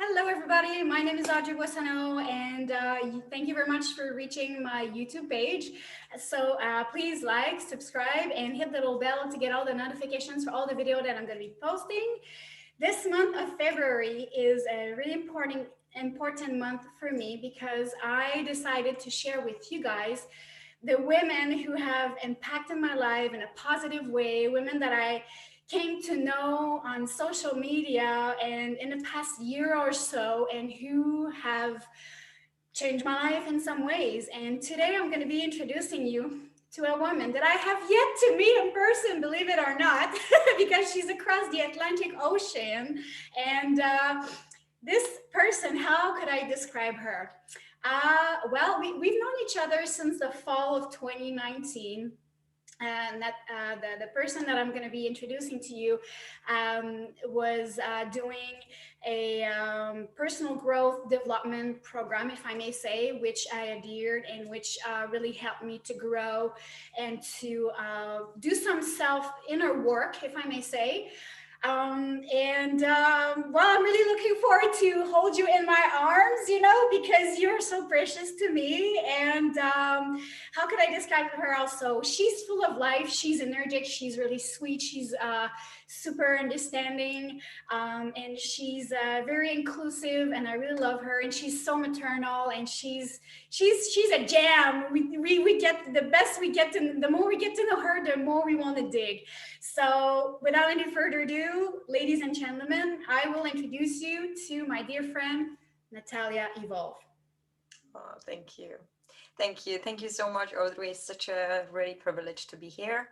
Hello, everybody. My name is Audrey Boissano, and thank you very much for reaching my YouTube page. So please like, subscribe, and hit the little bell to get all the notifications for all the video that I'm going to be posting. This month of February is a really important month for me because I decided to share with you guys the women who have impacted my life in a positive way, women that I came to know on social media and in the past year or so, and who have changed my life in some ways. And today I'm going to be introducing you to a woman that I have yet to meet in person, believe it or not, because she's across the Atlantic Ocean. And this person, how could I describe her? We've known each other since the fall of 2019, and that the person that I'm going to be introducing to you was doing a personal growth development program, if I may say, which I adhered and which really helped me to grow and to do some self inner work, if I may say. I'm really looking forward to hold you in my arms, because you're so precious to me. And how could I describe her also? She's full of life. She's energetic. She's really sweet. She's super understanding. And she's very inclusive. And I really love her. And she's so maternal. And she's a jam. We get the best we get to, the more we get to know her, the more we want to dig. So without any further ado, ladies and gentlemen, I will introduce you to my dear friend, Natalia Evolve. Oh, thank you. Thank you. Thank you so much, Audrey. It's such a really privilege to be here.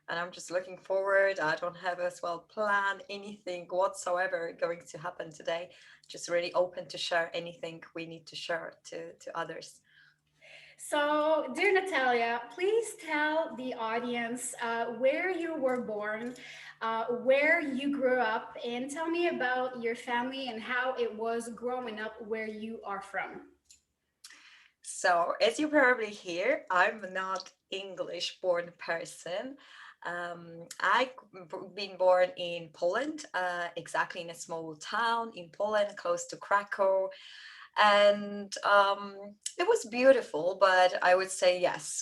And I'm just looking forward. I don't have as well planned anything whatsoever going to happen today. Just really open to share anything we need to share to others. So, dear Natalia, please tell the audience where you were born, where you grew up, and tell me about your family and how it was growing up where you are from. So, as you probably hear, I'm not English born person. I've been born in Poland, exactly in a small town in Poland, close to Krakow. And it was beautiful, but I would say yes,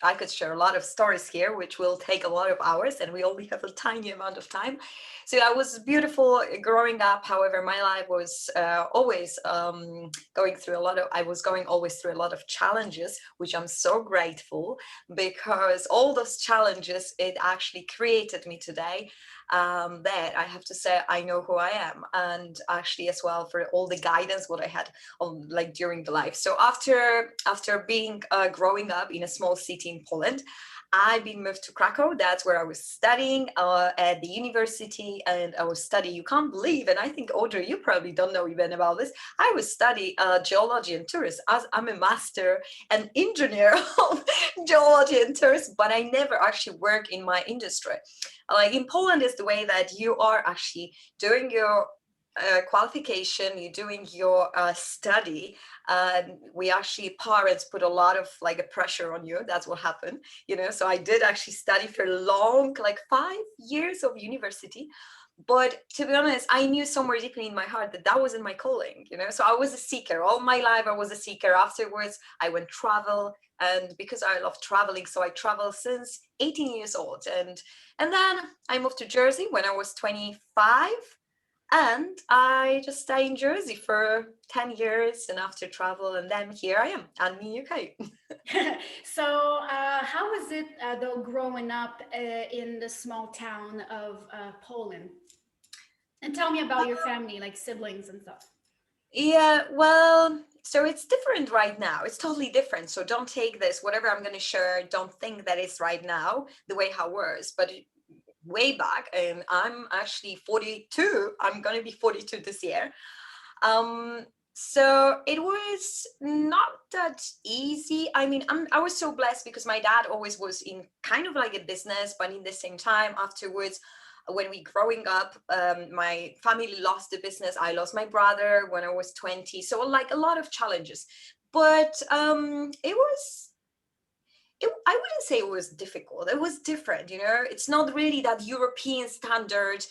I could share a lot of stories here, which will take a lot of hours, and we only have a tiny amount of time. So I was beautiful growing up. However, my life was always going through a lot of, I was going always through a lot of challenges, which I'm so grateful, because all those challenges, it actually created me today. That I have to say, I know who I am, and actually as well for all the guidance what I had on like during the life. So after being growing up in a small city in Poland, I've been moved to Krakow. That's where I was studying at the university, and I was studying. You can't believe, and I think Audrey, you probably don't know even about this. I was studying geology and tourism. As I'm a master and engineer of geology and tourism, but I never actually work in my industry. Like in Poland, is the way that you are actually doing your qualification, you're doing your study. We actually, parents put a lot of like a pressure on you. That's what happened, So I did actually study for long, like 5 years of university. But to be honest, I knew somewhere deeply in my heart that that wasn't my calling, So I was a seeker. All my life, I was a seeker. Afterwards, I went travel. And because I love traveling, so I travel since 18 years old. And then I moved to Jersey when I was 25, and I just stay in Jersey for 10 years and after travel, and then here I am. I'm in UK. So how was it though growing up in the small town of Poland? And tell me about your family, like siblings and stuff. Yeah, well, so it's different right now. It's totally different. So don't take this, whatever I'm going to share, don't think that it's right now, the way how it was. But way back, and I'm actually 42. I'm going to be 42 this year. So it was not that easy. I mean, I was so blessed because my dad always was in kind of like a business, but in the same time, afterwards, when we growing up, my family lost the business. I lost my brother when I was 20. So like a lot of challenges, but I wouldn't say it was difficult. It was different, you know. It's not really that European standard,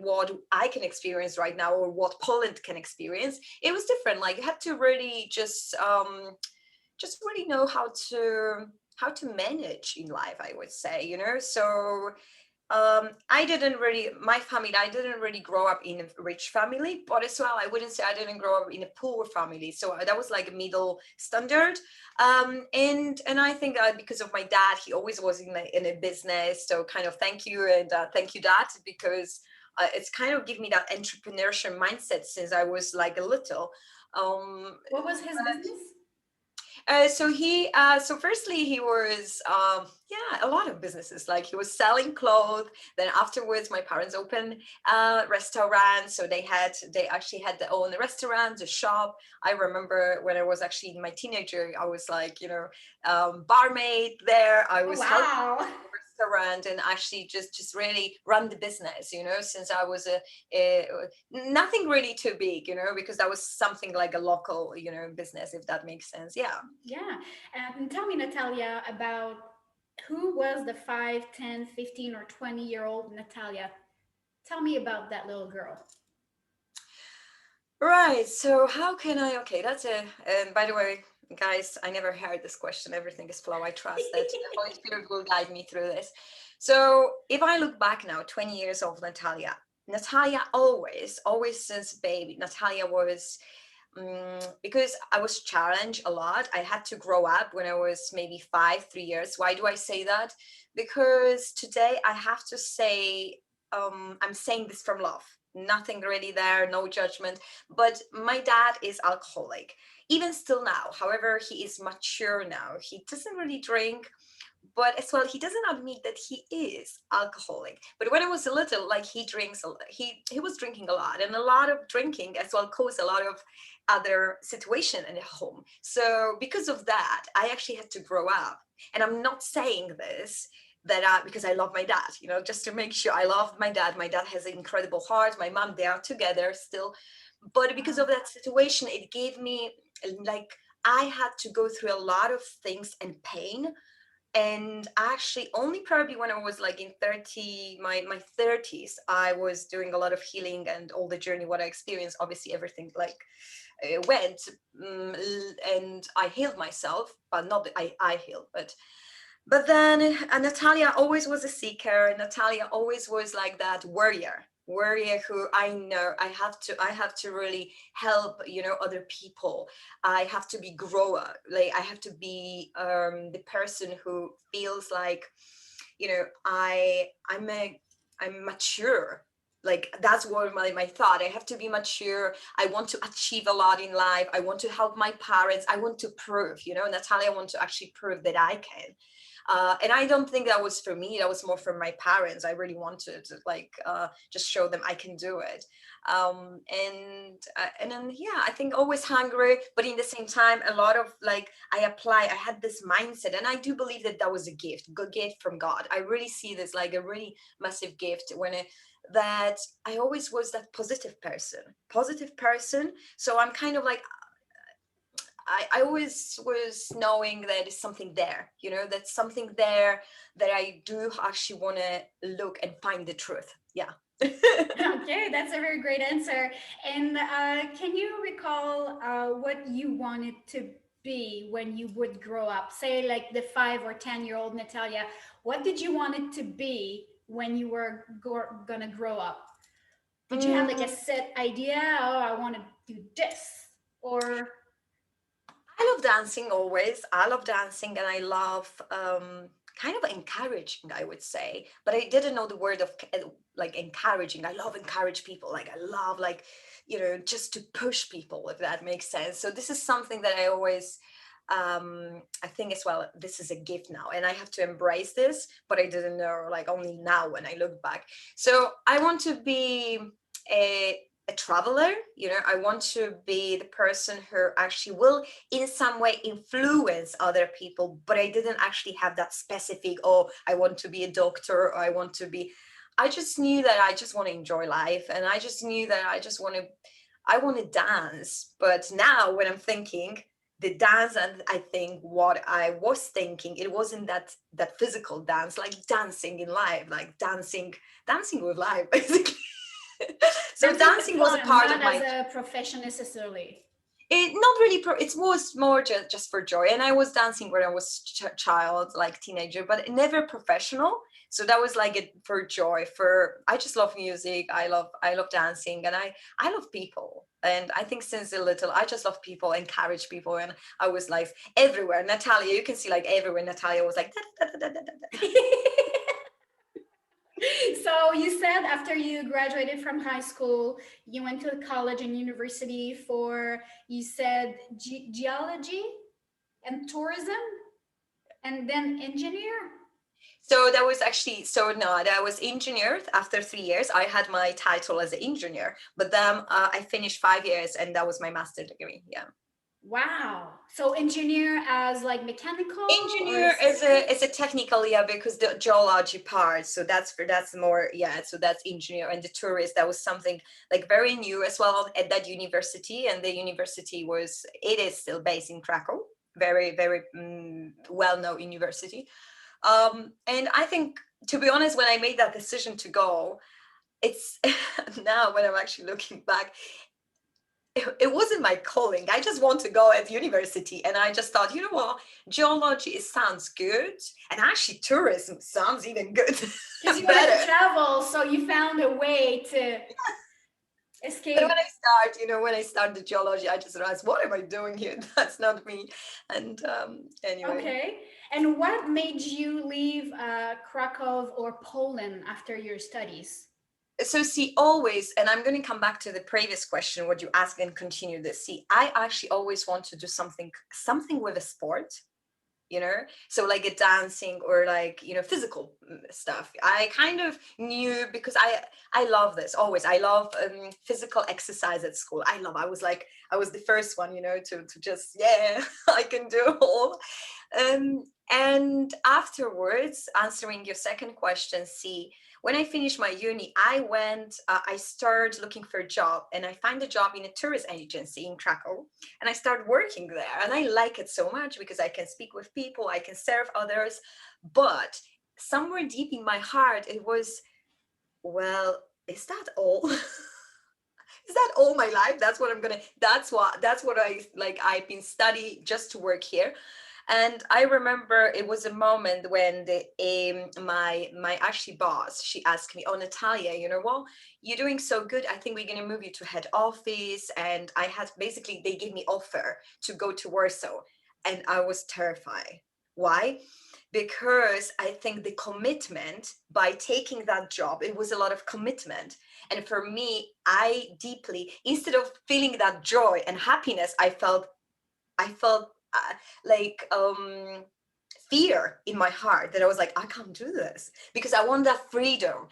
what I can experience right now or what Poland can experience. It was different. Like you had to really just really know how to manage in life, I would say, you know. So I didn't really, my family, I didn't really grow up in a rich family, but as well, I wouldn't say I didn't grow up in a poor family. So that was like a middle standard. And I think because of my dad, he always was in a business. So kind of thank you and thank you, Dad, because it's kind of give me that entrepreneurship mindset since I was like a little. Um, What was his business? so firstly he was, yeah, a lot of businesses. Like he was selling clothes. Then afterwards, my parents opened restaurants. So they actually had their own restaurant, a shop. I remember when I was actually in my teenager, I was like, you know, barmaid there. I Oh, was helping wow. restaurant and actually just really run the business, you know, since I was a nothing really too big, you know, because that was something like a local, you know, business, if that makes sense. Yeah. Yeah. Tell me, Natalia, about who was the 5, 10, 15, or 20-year-old Natalia? Tell me about that little girl. Right. So how can I? Okay, that's a. And by the way, guys, I never heard this question. Everything is flow. I trust that the Holy Spirit will guide me through this. So if I look back now, 20 years of Natalia, Natalia always since baby, Natalia was because I was challenged a lot. I had to grow up when I was maybe 3 years. Why do I say that? Because today I have to say, I'm saying this from love. Nothing really there, no judgment. But my dad is alcoholic, even still now. However, he is mature now. He doesn't really drink, but as well he doesn't admit that he is alcoholic. But when I was a little, like he drinks a lot, he was drinking a lot, and a lot of drinking as well caused a lot of other situation in the home. So because of that, I actually had to grow up. And I'm not saying this that because I love my dad, you know, just to make sure. I love my dad. My dad has an incredible heart. My mom, they are together still. But because Wow. of that situation, it gave me like I had to go through a lot of things and pain. And actually only probably when I was like in 30, my 30s, I was doing a lot of healing and all the journey what I experienced. Obviously everything like went, and I healed myself, but not that I healed, but then Natalia always was a seeker. Natalia always was like that warrior who I know I have to really help, you know, other people. I have to be grower. Like I have to be the person who feels like, you know, I'm mature. Like that's what my thought. I have to be mature. I want to achieve a lot in life. I want to help my parents. I want to prove, you know, Natalia, I want to actually prove that I can. And I don't think that was for me. That was more for my parents. I really wanted to like just show them I can do it. And then yeah, I think always hungry, but in the same time, a lot of like I had this mindset, and I do believe that that was a gift, good gift from God. I really see this like a really massive gift that I always was that positive person. So I'm kind of like I always was knowing that there's something there, you know, that's something there that I do actually want to look and find the truth. Yeah. Okay, that's a very great answer. And can you recall what you wanted to be when you would grow up? Say, like the 5 or 10-year-old Natalia, what did you want it to be when you were gonna grow up? Did you have like a Mm, set idea? Oh, I want to do this, or I love dancing always. I love dancing and I love kind of encouraging, I would say. But I didn't know the word of like encouraging. I love encourage people. Like I love like, you know, just to push people, if that makes sense. So this is something that I always I think as well, this is a gift now and I have to embrace this, but I didn't know like only now when I look back. So I want to be a a traveler, you know. I want to be the person who actually will in some way influence other people, but I didn't actually have that specific, oh, I want to be a doctor, or I want to be, I just knew that I just want to enjoy life, and I just knew that I want to dance. But now when I'm thinking, the dance, and I think what I was thinking, it wasn't that physical dance, like dancing in life, like dancing with life, basically. So Dancing for dancing was a fun, part of not as my, a profession necessarily. it not really it was more just for joy, and I was dancing when I was child, like teenager, but never professional. So that was like it for joy. For I just love music, I love dancing, and I love people. And I think since a little I just love people, encourage people, and I was like everywhere. Natalia, you can see like everywhere Natalia was like da, da, da, da, da, da. So you said after you graduated from high school, you went to college and university for, you said geology and tourism, and then engineer. So that was actually, so no, that was engineer. After 3 years, I had my title as an engineer, but then I finished 5 years, and that was my master degree. Yeah. Wow. So engineer as like mechanical or Engineer civil? is a technical, yeah, because the geology part. So that's more, yeah. So that's engineer, and the tourist, that was something like very new as well at that university. And the university it is still based in Krakow, very very well-known university. And I think, to be honest, when I made that decision to go, it's now when I'm actually looking back, it wasn't my calling. I just want to go at university, and I just thought, you know what, geology sounds good, and actually tourism sounds even good. Because you wanted to Better. travel, so you found a way to But when escape. when I start the geology, I just realized, what am I doing here? That's not me. And anyway. Okay. And what made you leave Krakow or Poland after your studies? So see, always, and I'm going to come back to the previous question, what you asked, and continue this. See, I actually always want to do something with a sport, so like a dancing, or like, physical stuff. I kind of knew, because I love this always. I love physical exercise at school. I was the first one, to just, yeah, I can do all. And afterwards, answering your second question, see, when I finished my uni, I started looking for a job, and I find a job in a tourist agency in Krakow, and I started working there. And I like it so much because I can speak with people, I can serve others. But somewhere deep in my heart, it was, well, is that all? Is that all my life? That's what I've been studying just to work here. And I remember it was a moment when my actually boss, she asked me, "Oh, Natalia, you know what? You're doing so good. I think we're gonna move you to head office." And I had, basically, they gave me offer to go to Warsaw, and I was terrified. Why? Because I think the commitment by taking that job, it was a lot of commitment. And for me, I deeply, instead of feeling that joy and happiness, I felt like fear in my heart, that I was like, I can't do this, because I want that freedom.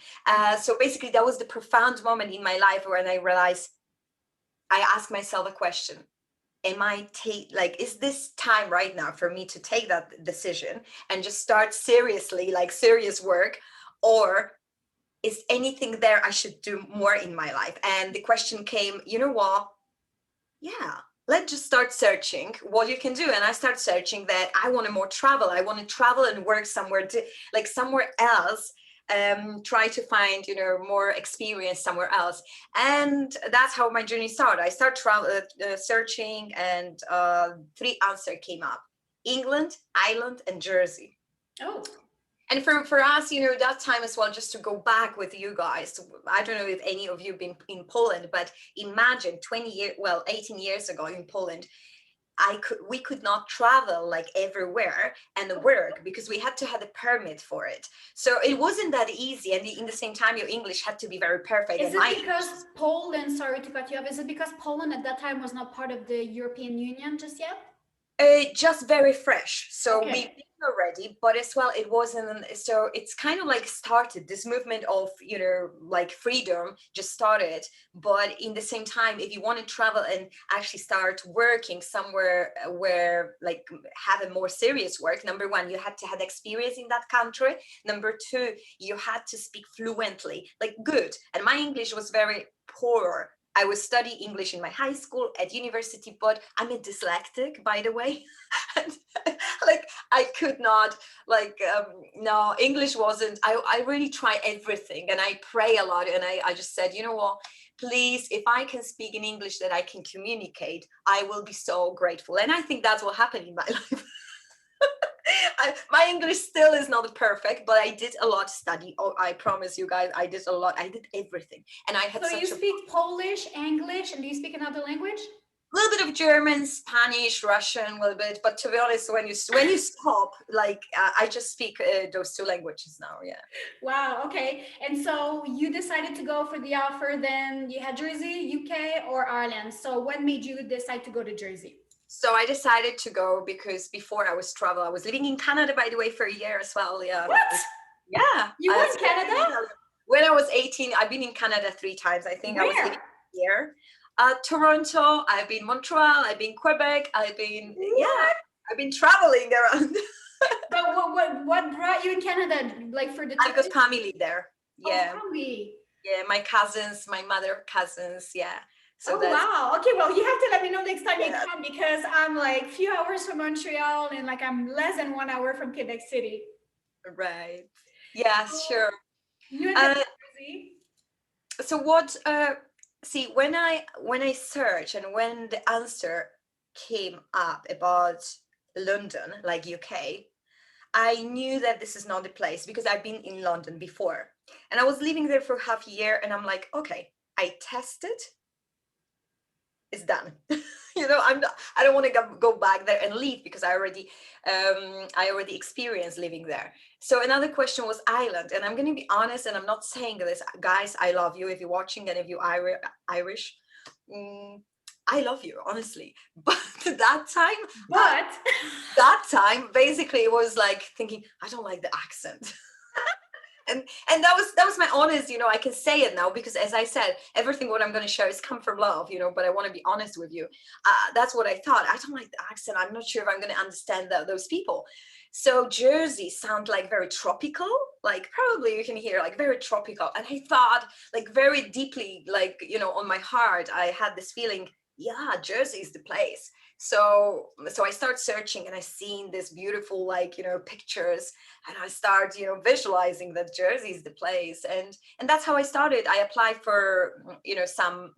So basically, that was the profound moment in my life when I realized, I asked myself a question: am I is this time right now for me to take that decision and just start seriously, like serious work, or is anything there I should do more in my life? And the question came, you know what? Yeah, let's just start searching what you can do. And I start searching that I want to more travel. I want to travel and work somewhere, like somewhere else. Try to find, more experience somewhere else. And that's how my journey started. I started searching, and three answers came up: England, Ireland, and Jersey. Oh, And for us, that time as well, just to go back with you guys, I don't know if any of you been in Poland, but imagine 18 years ago in Poland, we could not travel like everywhere and work, because we had to have a permit for it. So it wasn't that easy. And in the same time, your English had to be very perfect. is And it my English, because Poland, sorry to cut you off, is it because Poland at that time was not part of the European Union just yet? just very fresh. So we've Okay. been already, but as well, it wasn't. So it's kind of like started this movement of, like freedom just started. But in the same time, if you want to travel and actually start working somewhere where like have a more serious work, number one, you had to have experience in that country. Number two, you had to speak fluently, like good. And my English was very poor I was studying English in my high school, at university, but I'm a dyslexic, by the way. And like I could not, like no, English wasn't. I really try everything, and I pray a lot, and I just said, you know what, please, if I can speak in English that I can communicate, I will be so grateful. And I think that's what happened in my life. My English still is not perfect, but I did a lot study. Oh, I promise you guys, I did a lot. I did everything, and I had So you such a speak Polish, English, and do you speak another language? little bit of German, Spanish, Russian, a little bit. But to be honest, when you stop, like I just speak those two languages now. Yeah. Wow, okay. And so you decided to go for the offer, then you had Jersey, UK, or Ireland. So what made you decide to go to Jersey? So I decided to go because before I was travel, I was living in Canada, by the way, for a year as well. Yeah. What? Yeah. You were in Canada? When I was 18, I've been in Canada 3 times. I think I was living Where? here. Toronto, I've been Montreal, I've been Quebec, yeah, What? I've been traveling around. But what brought you in Canada? Like for the I've got tourists? family there. Oh, Yeah. family. Yeah. My cousins, my mother cousins. Yeah. So Oh that's, wow. Okay, well you have to let me know next time you yeah, come because I'm like few hours from Montreal and like I'm less than 1 hour from Quebec City. right. Yeah, So sure. you ended up Uh, in Jersey. so what, see, when I search and when the answer came up about London, like UK, I knew that this is not the place because I've been in London before. And I was living there for half a year and I'm like, okay, I tested, it's done. I don't want to go back there and leave because I already experienced living there. So another question was Ireland. And I'm going to be honest, and I'm not saying this, guys, I love you if you're watching and if you're Irish. mm, I love you, honestly. But that time, uh, But that time basically it was like thinking I don't like the accent. And that was my honest, I can say it now because as I said, everything what I'm going to share is come from love, but I want to be honest with you. That's what I thought. I don't like the accent. I'm not sure if I'm going to understand those people. So Jersey sound like very tropical, like probably you can hear like very tropical, and I thought like very deeply, like on my heart I had this feeling, yeah, Jersey is the place. So I start searching and I seen this beautiful, like pictures, and I start visualizing that Jersey is the place. And that's how I started. I applied for some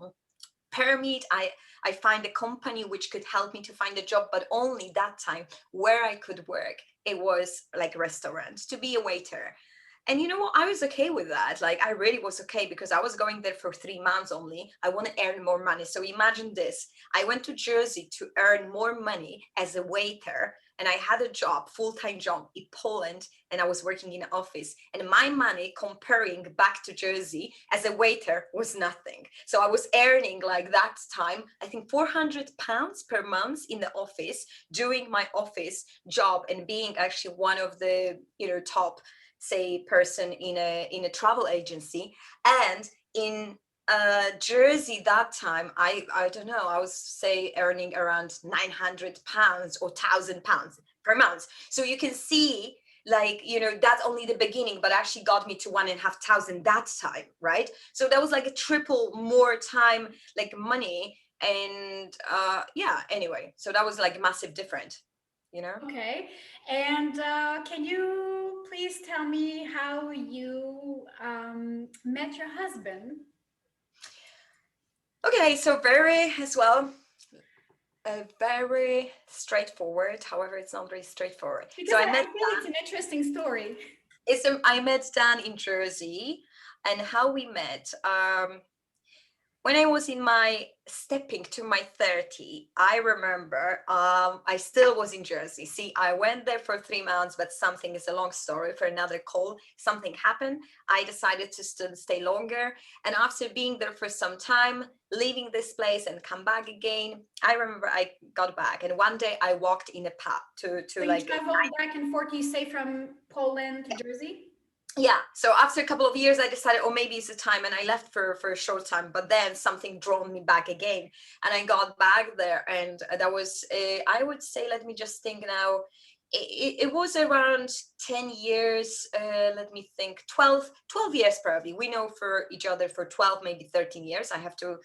permit. I find a company which could help me to find a job, but only that time where I could work, it was like a restaurant to be a waiter. And you know what, I was okay with that. Like I really was okay because I was going there for 3 months only. I want to earn more money. So imagine this, I went to Jersey to earn more money as a waiter, and I had a job, full-time job in Poland, and I was working in an office, and my money comparing back to Jersey as a waiter was nothing. So I was earning like that time, I think £400 per month in the office, doing my office job and being actually one of the top, say, person in a travel agency. And in Jersey that time, I don't know, I was say earning around £900 or £1,000 per month. So you can see, like that's only the beginning, but actually got me to 1,500 that time, right? So that was like a triple more time, like money. And yeah, anyway, so that was like massive different, you know. okay. And can you please tell me how you met your husband? Okay, so very as well, very straightforward. However, it's not very straightforward. Because So I I met feel it's an interesting story. I met Dan in Jersey, and how we met. When I was in my stepping to my 30, I remember I still was in Jersey. See, I went there for 3 months, but something is a long story for another call. Something happened. I decided to still stay longer. And after being there for some time, leaving this place and come back again, I remember I got back. And one day I walked in a pub to So you like, traveled back and forth, you say from Poland to Jersey? yeah, so after a couple of years I decided, oh, maybe it's the time, and I left for a short time, but then something drawn me back again, and I got back there. And that was I would say, let me just think now, it was around 10 years, let me think, 12 years probably. We know for each other for 12, maybe 13 years. I have to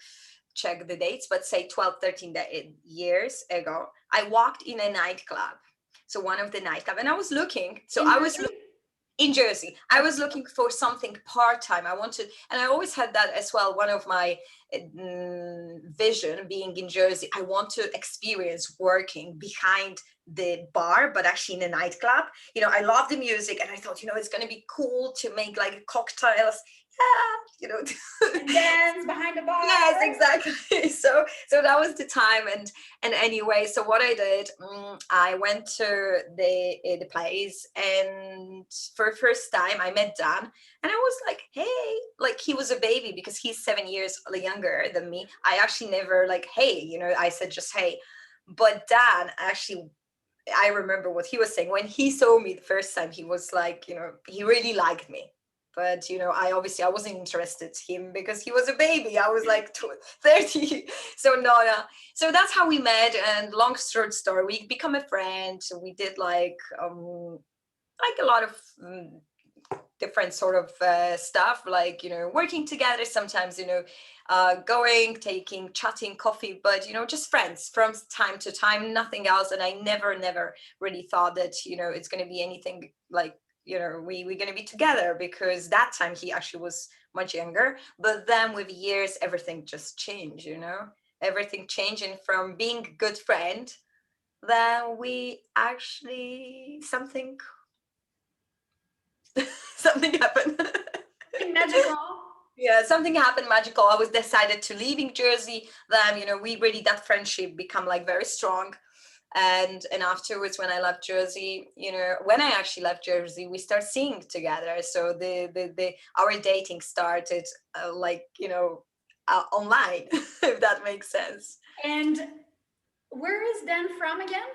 check the dates, but say 12, 13 years ago, I walked in a nightclub. So one of the nightclub, and I was looking. So In I was Jersey? in Jersey. I Okay. was looking for something part-time. I wanted, and I always had that as well. One of my vision being in Jersey, I want to experience working behind the bar, but actually in a nightclub. You know, I love the music, and I thought, you know, it's going to be cool to make like cocktails. Yeah, you know. And dance behind the bar. Yes, exactly. So that was the time, and anyway, so what I did, I went to the place, and for first time I met Dan, and I was like, hey, like he was a baby because he's 7 years younger than me. I actually never like, hey, you know, I said just hey, but Dan actually. I remember what he was saying when he saw me the first time. He was like, you know, he really liked me, but you know, I wasn't interested in him because he was a baby. I was like 30. So no, no. So that's how we met, and long short story, we become a friend. So we did like a lot of different sort of stuff, like, you know, working together sometimes, you know, going, taking, chatting, coffee, but, you know, just friends from time to time, nothing else. And I never really thought that, you know, it's going to be anything like, you know, we're going to be together, because that time he actually was much younger. But then with years, everything just changed, you know, everything changing from being a good friend, then we actually something happened. Magical. Yeah, something happened magical. I was decided to leaving Jersey. Then, you know, we really, that friendship become like very strong. And afterwards, when I left Jersey, you know, when I actually left Jersey, we start seeing together. So the our dating started like, you know, online, if that makes sense. And where is Dan from again?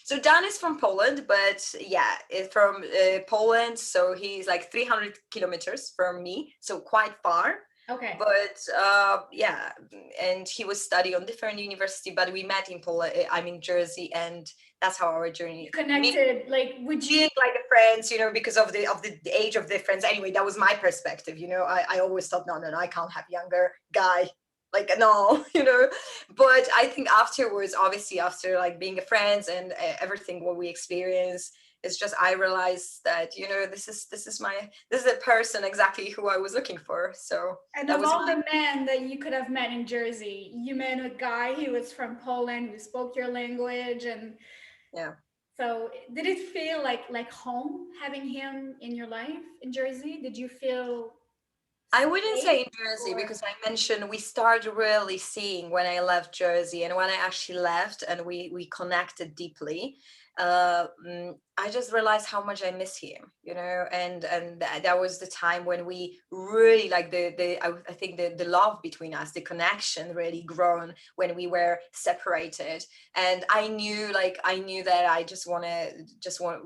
So Dan is from Poland, but yeah, from Poland. So he's like 300 kilometers from me, so quite far. Okay. But yeah, and he was studying on different university, but we met in Poland. I'm in Jersey, and that's how our journey. Connected, like, would you? Being like a friends, you know, because of the age of difference. Anyway, that was my perspective. You know, I always thought, no, no, no, I can't have younger guy. Like no, you know. But I think afterwards, obviously, after like being a friends and everything what we experience, it's just I realized that, you know, this is the person exactly who I was looking for. So And that of was all the men that you could have met in Jersey, you met a guy who was from Poland who spoke your language, and yeah. so did it feel like home having him in your life in Jersey? Did you feel I wouldn't safe say in Jersey, or? because I mentioned we started really seeing when I left Jersey, and when I actually left and we connected deeply. I just realized how much I miss him, you know, and that was the time when we really like I think the love between us, the connection really grown when we were separated. And I knew that I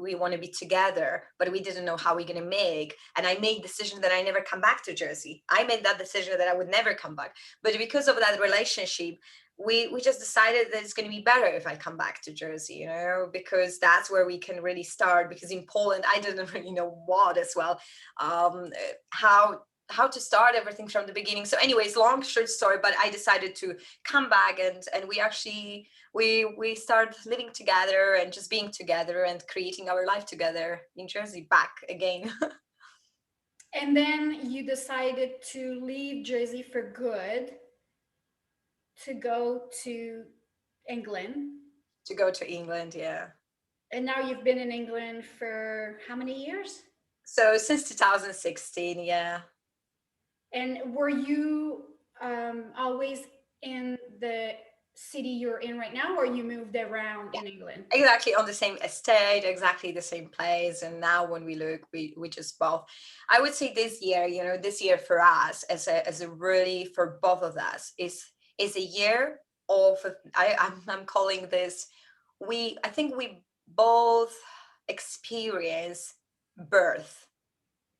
we want to be together, but we didn't know how we're going to make. And I made decision that I never come back to Jersey. I made that decision that I would never come back, but because of that relationship, we just decided that it's going to be better if I come back to Jersey, you know, because that's where we can really start. Because in Poland, I didn't really know what as well, how to start everything from the beginning. So anyways, long short story, but I decided to come back, and we actually we started living together and just being together and creating our life together in Jersey back again. And then you decided to leave Jersey for good to go to England. To go to England, yeah. And now you've been in England for how many years? So since 2016, yeah. And were you always in the city you're in right now, or you moved around in England? Exactly, on the same estate, exactly the same place. And now when we look, we just both, I would say this year, you know, this year for us as a really, for both of us, is a year of, I'm calling this, I think we both experience birth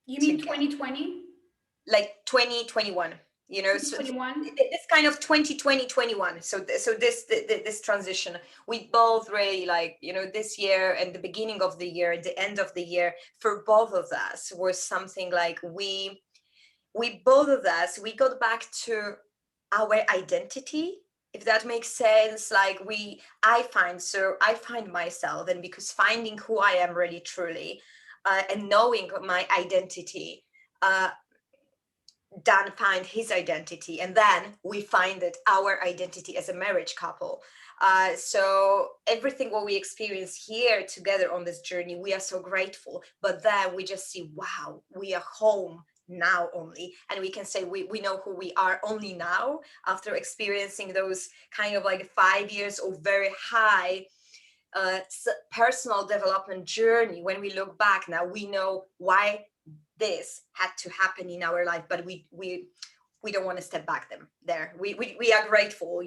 You mean together, 2020? like 2021, you know. So 2021? this kind of 2020 21. So this transition, we both really, like, you know, this year and the beginning of the year, the end of the year, for both of us was something like we both of us, we got back to our identity, if that makes sense. Like I find myself, and because finding who I am really truly, and knowing my identity, uh, Dan find his identity, and then we find that our identity as a marriage couple. So everything what we experience here together on this journey, we are so grateful. But then we just see, wow, we are home now only, and we can say we know who we are only now, after experiencing those kind of like 5 years of very high personal development journey. When we look back now, we know why this had to happen in our life, but we don't want to step back them there. We are grateful,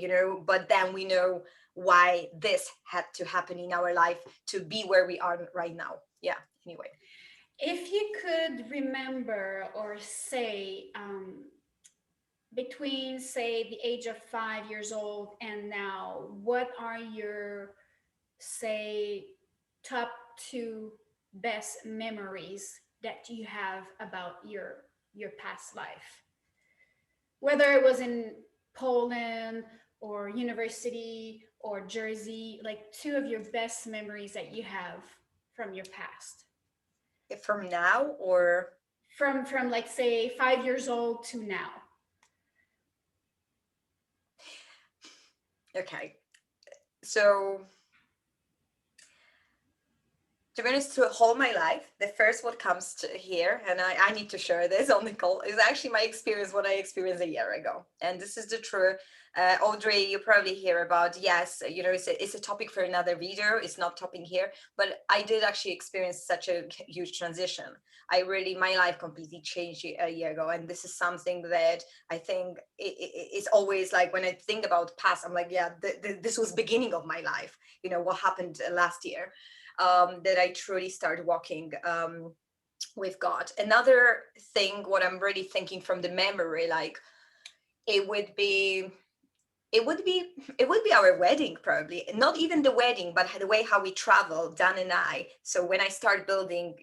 but then we know why this had to happen in our life to be where we are right now. Yeah, anyway. If you could remember or say, between, say, the age of 5 years old and now, what are your, say, top two best memories that you have about your past life? Whether it was in Poland or university or Jersey, like two of your best memories that you have from your past. From now, or From like, say, 5 years old to now. okay, so to be honest, to whole my life, the first what comes to here, and I need to share this on the call, is actually my experience, what I experienced a year ago. And this is the true, Audrey, you probably hear about, yes, it's a topic for another video, it's not topping here, but I did actually experience such a huge transition. My life completely changed a year ago. And this is something that I think it's always like, when I think about past, I'm like, yeah, this was beginning of my life, what happened last year. That I truly started walking with God. Another thing, what I'm really thinking from the memory, like it would be it would be it would be our wedding, probably not even the wedding, but the way how we travel, Dan and I. So when I start building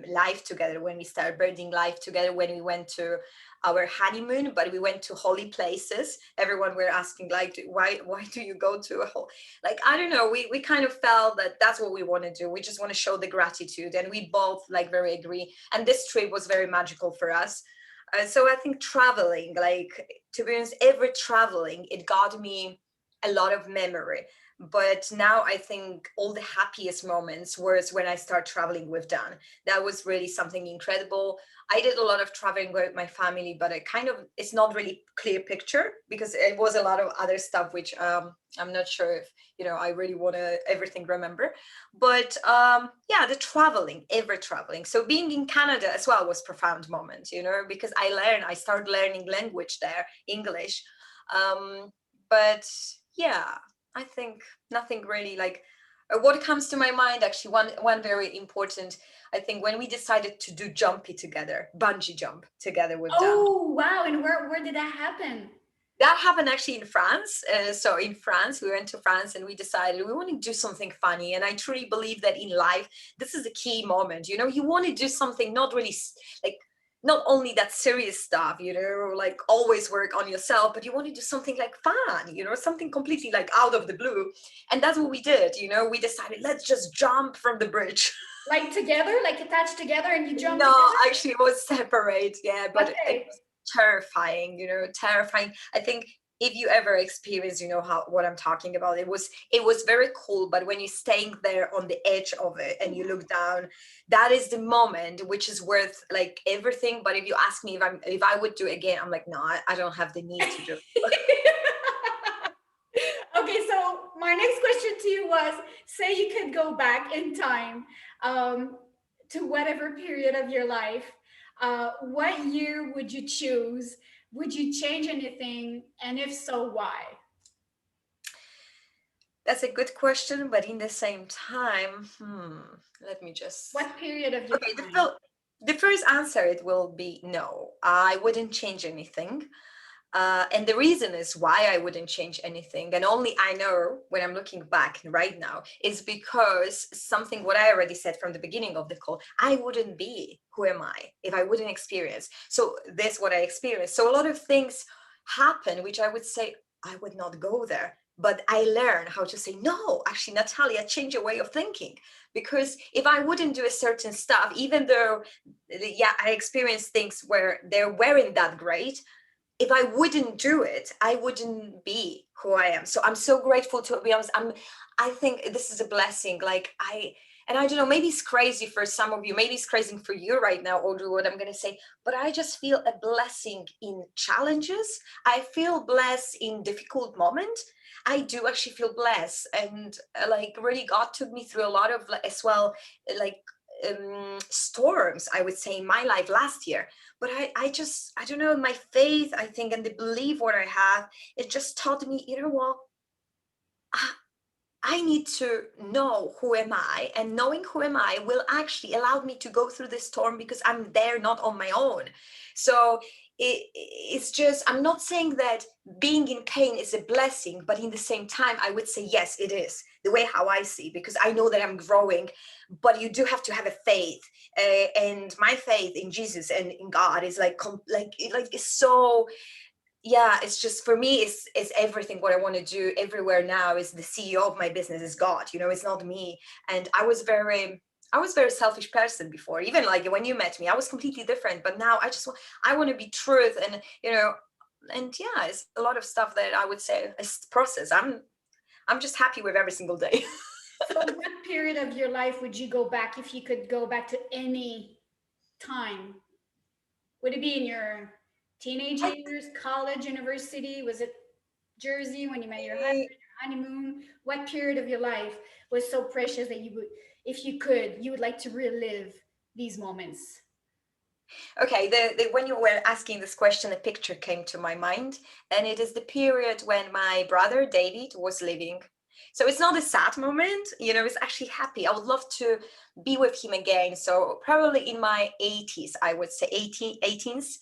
life together, when we start building life together, when we went to our honeymoon, but we went to holy places. Everyone were asking, like, why do you go to a whole, like, I don't know, we kind of felt that that's what we want to do. We just want to show the gratitude, and we both like very agree, and this trip was very magical for us. So I think traveling, like, to be honest, every traveling, it got me a lot of memory. But now I think all the happiest moments was when I start traveling with Dan. That was really something incredible. I did a lot of traveling with my family, but it's not really clear picture, because it was a lot of other stuff, which I'm not sure if, I really want to everything remember. But yeah, the traveling, ever traveling. So being in Canada as well was profound moment, because I started learning language there, English. But yeah, I think nothing really like what comes to my mind, actually, one very important, I think, when we decided to do jumpy together, bungee jump together with Dan. Oh, wow. And where did that happen? That happened actually in France. So in France, we went to France and we decided we want to do something funny. And I truly believe that in life, this is a key moment. You want to do something not really like, not only that serious stuff, like always work on yourself, but you want to do something like fun, something completely like out of the blue. And that's what we did. We decided, let's just jump from the bridge. Like together, like attached together, and you jump No, together? actually, it was separate. Yeah, but it Okay. was terrifying. Terrifying. I think if you ever experience, how what I'm talking about, it was very cool. But when you're staying there on the edge of it and you look down, that is the moment which is worth like everything. But if you ask me if I would do it again, I'm like, no, I don't have the need to do it. Okay, so my next question to you was, say you could go back in time, um, to whatever period of your life, what year would you choose? Would you change anything? And if so, why? That's a good question, but in the same time, let me just. What period of your Okay, time? the first answer, it will be no. I wouldn't change anything. And the reason is why I wouldn't change anything, and only I know when I'm looking back right now, is because something what I already said from the beginning of the call, I wouldn't be who am I if I wouldn't experience. So this what I experienced. So a lot of things happen, which I would say I would not go there. But I learned how to say, no, actually, Natalia, change your way of thinking. Because if I wouldn't do a certain stuff, even though, yeah, I experienced things where they weren't that great, if I wouldn't do it, I wouldn't be who I am. So I'm so grateful, to be honest. I think this is a blessing. Like and I don't know, maybe it's crazy for some of you, maybe it's crazy for you right now, Audrey, what I'm gonna say, but I just feel a blessing in challenges. I feel blessed in difficult moments. I do actually feel blessed. And like really God took me through a lot of as well, like storms, I would say, in my life last year. But I don't know, my faith, I think, and the belief what I have, it just taught me, you know what, I need to know who am I, and knowing who am I will actually allow me to go through this storm because I'm there, not on my own. So it's just, I'm not saying that being in pain is a blessing, but in the same time, I would say, yes, it is the way how I see, because I know that I'm growing, but you do have to have a faith. And my faith in Jesus and in God is like it's so, yeah, it's just, for me, it's everything what I want to do everywhere now. Is the CEO of my business is God, you know, it's not me. And I was very selfish person before, even like when you met me, I was completely different. But now I want to be truth, and you know, and yeah, it's a lot of stuff that I would say is process. I'm just happy with every single day. So, what period of your life would you go back if you could go back to any time? Would it be in your teenage I years, college, university? Was it Jersey when you met your husband, think, your honeymoon? What period of your life was so precious that you would, if you could, you would like to relive these moments? okay, when you were asking this question, a picture came to my mind, and it is the period when my brother David was living. So it's not a sad moment, you know, it's actually happy. I would love to be with him again. So probably in my 80s, I would say 18s.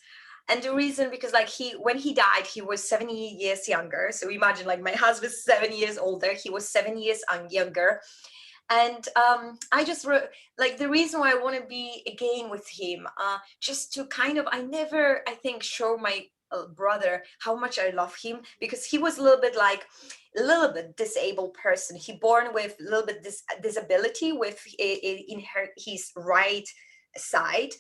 And the reason, because like when he died, he was 70 years younger. So imagine, like, my husband's 7 years older, he was 7 years younger. And I just like, the reason why I want to be again with him, just to kind of, I never, I think, show my brother how much I love him, because he was a little bit like a little bit disabled person. He born with a little bit disability with in his right side.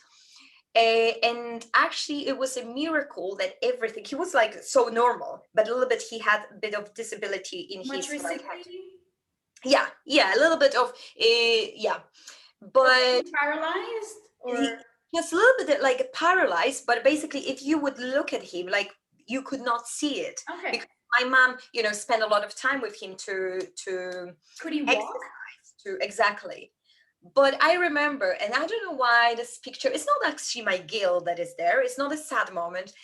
And actually it was a miracle that everything, he was like so normal, but a little bit he had a bit of disability in Much his right hand. recently? Yeah, a little bit of yeah, So, but paralyzed or just a little bit like paralyzed. But basically, if you would look at him, like, you could not see it, okay. because my mom, you know, spent a lot of time with him to Could he walk? exercise, to exactly. But I remember, and I don't know why this picture, it's not actually my guilt that is there, it's not a sad moment,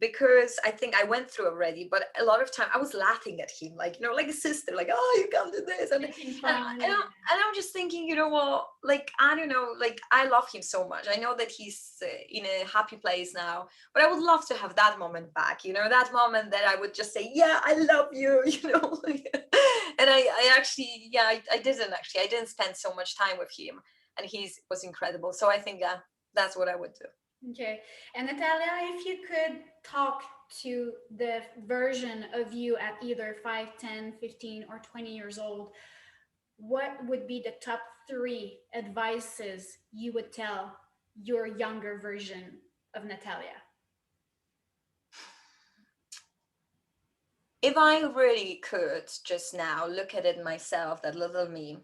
because I think I went through already. But a lot of time I was laughing at him, like, you know, like a sister, like, oh, you can't do this. And Making and, fun. and, and I'm just thinking, you know what, like, I don't know, like, I love him so much. I know that he's in a happy place now, but I would love to have that moment back, you know, that moment that I would just say, yeah, I love you, you know. And I actually, yeah, I didn't spend so much time with him, and he was incredible. So I think that's what I would do. Okay. And Natalia, if you could talk to the version of you at either 5, 10, 15, or 20 years old, what would be the top three advices you would tell your younger version of Natalia? If I really could just now look at it myself, that little me,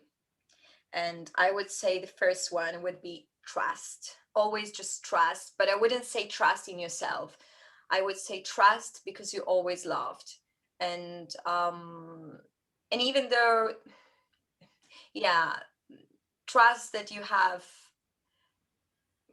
and I would say the first one would be trust. Always just trust, but I wouldn't say trust in yourself. I would say trust because you always loved. And even though, yeah, trust that you have,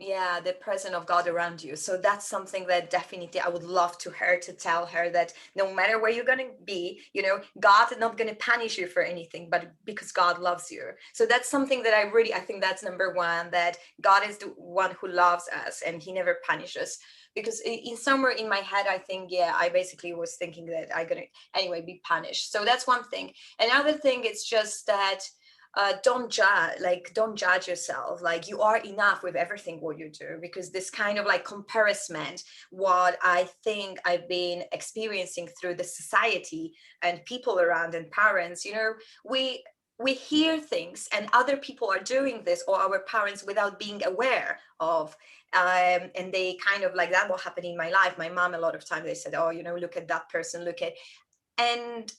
yeah, the presence of God around you. So that's something that definitely I would love to her, to tell her that no matter where you're going to be, you know, God is not going to punish you for anything, but because God loves you. So that's something that I think that's number one, that God is the one who loves us and he never punishes. Because in somewhere in my head, I think, yeah, I basically was thinking that I'm going to anyway be punished. So that's one thing. Another thing, it's just that don't judge yourself. Like, you are enough with everything what you do, because this kind of like comparison, what I think I've been experiencing through the society and people around and parents, we hear things and other people are doing this, or our parents, without being aware of, and they kind of like, that what happened in my life. My mom, a lot of time they said, oh, look at that person, look at. And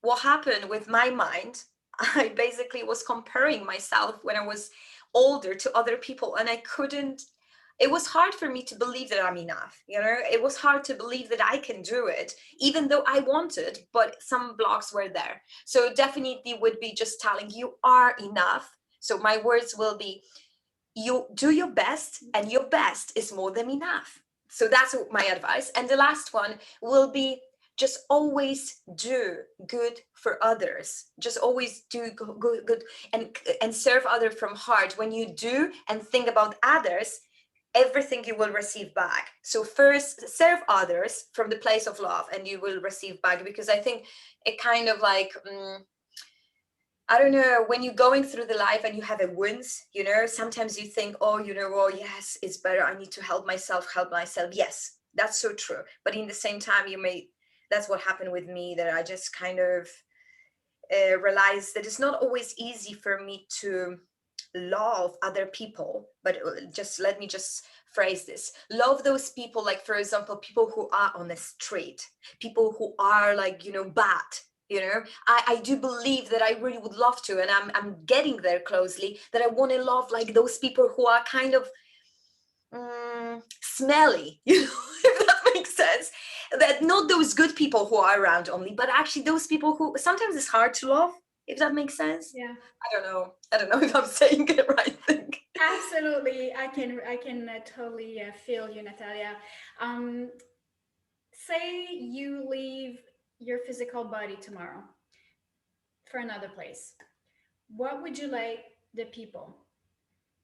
what happened with my mind, I basically was comparing myself when I was older to other people, and I couldn't. It was hard for me to believe that I'm enough. It was hard to believe that I can do it, even though I wanted, but some blocks were there. So definitely would be just telling, you are enough. So my words will be, you do your best, and your best is more than enough. So that's my advice. And the last one will be, just always do good for others. Just always do good, and serve others from heart. When you do and think about others, everything you will receive back. So first serve others from the place of love, and you will receive back. Because I think it kind of like, I don't know, when you're going through the life and you have a wounds, sometimes you think, oh, oh, yes, it's better, I need to help myself. Yes, that's so true. But in the same time, that's what happened with me, that I just kind of realized that it's not always easy for me to love other people. But let me just phrase this: love those people, like, for example, people who are on the street, people who are like, bad. I do believe that I really would love to, and I'm getting there closely, that I want to love like those people who are kind of smelly, if that makes sense. That not those good people who are around only, but actually those people who sometimes it's hard to love, if that makes sense. Yeah. I don't know if I'm saying the right thing. Absolutely. I can totally feel you, Natalia. Say you leave your physical body tomorrow for another place. What would you like the people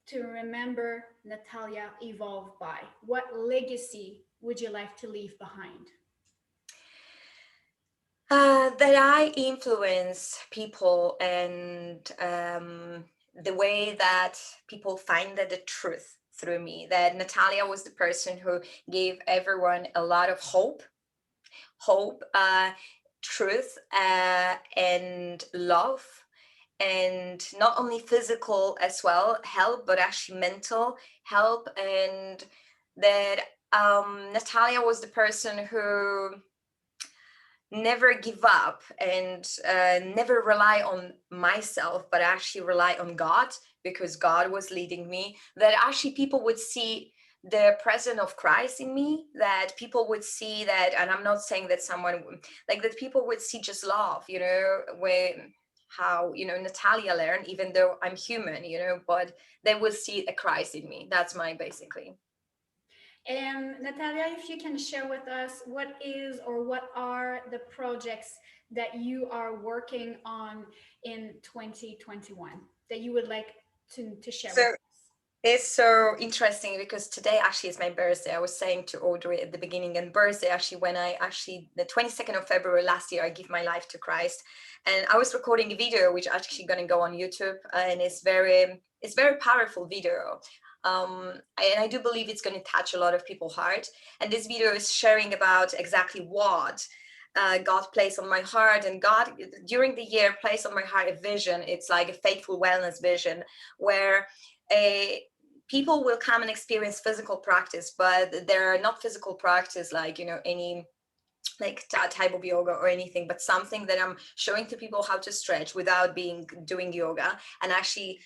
to remember Natalia evolved by? What legacy would you like to leave behind? That I influence people, and the way that people find the truth through me. That Natalia was the person who gave everyone a lot of hope, truth, and love, and not only physical as well help, but actually mental help. And that Natalia was the person who never give up, and never rely on myself, but actually rely on God, because God was leading me. That actually people would see the presence of Christ in me, that people would see that. And I'm not saying that someone like that, people would see just love, when how Natalia learned, even though I'm human, but they will see a Christ in me. That's my basically. And Natalia, if you can share with us what is or what are the projects that you are working on in 2021 that you would like to share with So us? it's so interesting, because today actually is my birthday. I was saying to Audrey at the beginning, and birthday actually, when I actually, the 22nd of February last year, I give my life to Christ. And I was recording a video which actually going to go on YouTube, and it's very powerful video. And I do believe it's going to touch a lot of people's heart. And this video is sharing about exactly what God placed on my heart. And God, during the year, placed on my heart a vision. It's like a faithful wellness vision, where a people will come and experience physical practice, but they're not physical practice like any like type of yoga or anything, but something that I'm showing to people how to stretch without doing yoga, and actually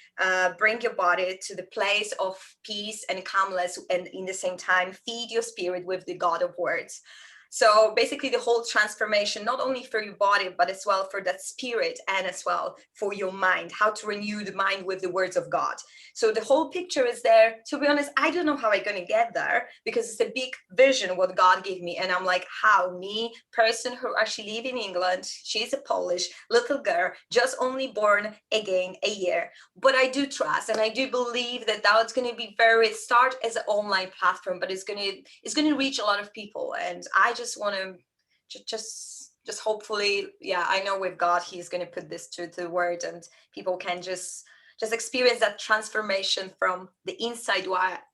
bring your body to the place of peace and calmness, and in the same time feed your spirit with the God of words. So basically the whole transformation, not only for your body, but as well for that spirit, and as well for your mind, how to renew the mind with the words of God. So the whole picture is there. To be honest, I don't know how I'm going to get there, because it's a big vision what God gave me. And I'm like, how me, person who actually live in England, she's a Polish little girl, just only born again a year. But I do trust, and I do believe that that's going to be very start as an online platform, but it's going to reach a lot of people. And I just want to just just hopefully, yeah, I know with God, He's going to put this to the word, and people can just experience that transformation from the inside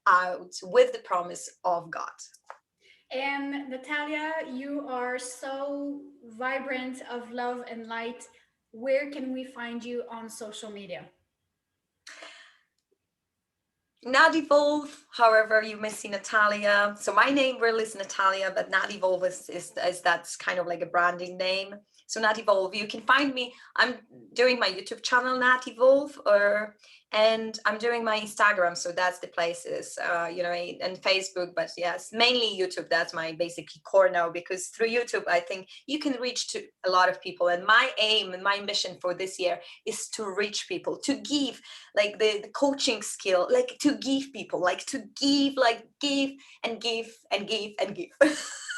out with the promise of God. And Natalia, you are so vibrant of love and light. Where can we find you on social media? Not Evolve, however, you may see Natalia. So my name really is Natalia, but Not Evolve is that's kind of like a branding name. So Not Evolve, you can find me. I'm doing my YouTube channel, Not Evolve, and I'm doing my Instagram. So that's the places, and Facebook. But yes, mainly YouTube. That's my basically core now, because through YouTube, I think you can reach to a lot of people. And my aim and my mission for this year is to reach people, to give like the coaching skill, like to give people, like to give, like give and give and give and give.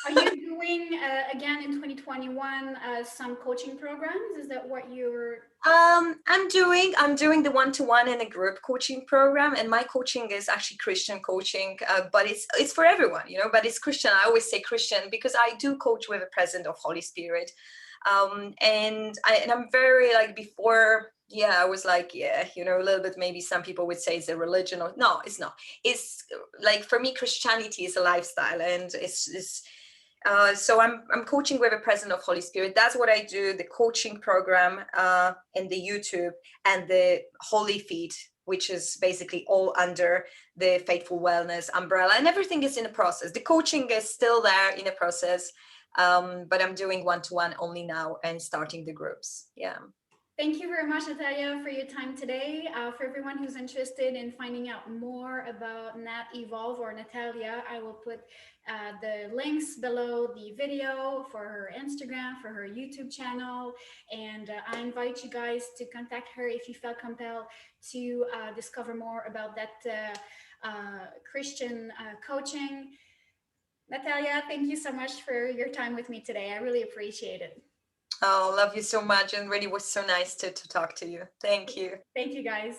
Are you doing again in 2021 some coaching programs? Is that what you're? I'm doing the one-to-one and a group coaching program, and my coaching is actually Christian coaching, but it's for everyone, but it's Christian. I always say Christian because I do coach with a presence of Holy Spirit. And I'm very like, before, yeah, I was like, yeah, a little bit, maybe some people would say it's a religion, or no, it's not. It's like, for me, Christianity is a lifestyle, and so I'm coaching with a presence of Holy Spirit. That's what I do. The coaching program, and the YouTube, and the Holy Feet, which is basically all under the Faithful Wellness umbrella, and everything is in a process. The coaching is still there in a process, but I'm doing one-to-one only now and starting the groups. Yeah. Thank you very much, Natalia, for your time today. For everyone who's interested in finding out more about Nat Evolve or Natalia, I will put the links below the video for her Instagram, for her YouTube channel. And I invite you guys to contact her if you felt compelled to discover more about that Christian coaching. Natalia, thank you so much for your time with me today. I really appreciate it. Oh, love you so much, and really was so nice to talk to you. Thank you. Thank you, guys.